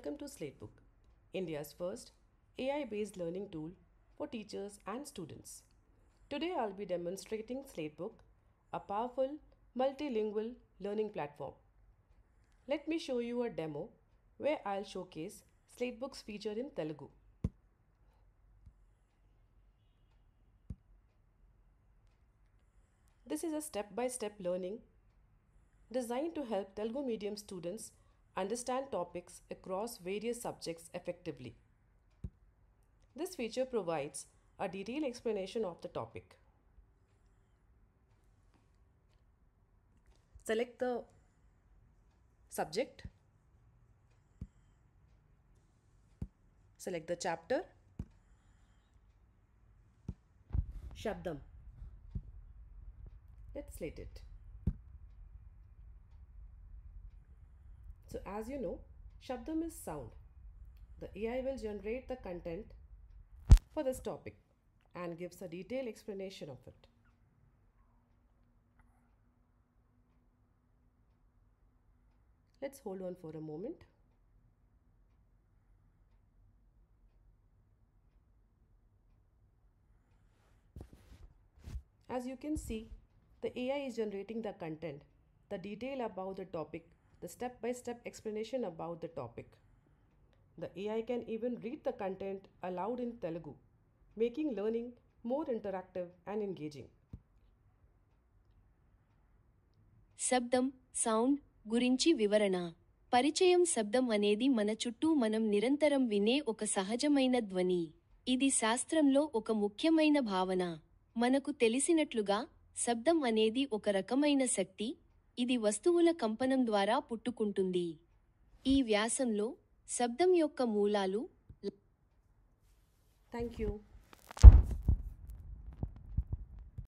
Welcome to Slatebook, India's first AI-based learning tool for teachers and students. Today I'll be demonstrating Slatebook, a powerful multilingual learning platform. Let me show you a demo where I'll showcase Slatebook's feature in Telugu. This is a step-by-step learning designed to help Telugu medium students understand topics across various subjects effectively. This feature provides a detailed explanation of the topic. Select the subject, select the chapter, Shabdam. Let's slate it. So as you know, Shabdam is sound. The AI will generate the content for this topic and gives a detailed explanation of it. Let's hold on for a moment. As you can see, the AI is generating the content, the detail about the topic, the step-by-step explanation about the topic. The AI can even read the content aloud in Telugu, making learning more interactive and engaging. శబ్దం sound గురించి వివరణ. పరిచయం. శబ్దం అనేది మన చుట్టూ మనం నిరంతరం వినే ఒక సహజమైన ధ్వని. ఇది శాస్త్రంలో ఒక ముఖ్యమైన భావన. మనకు తెలిసినట్లుగా శబ్దం అనేది ఒక రకమైన శక్తి, ఇది వస్తువుల కంపనం ద్వారా పుట్టుకుంటుంది. ఈ వ్యాసంలో శబ్దం యొక్క మూలాలు. Thank you.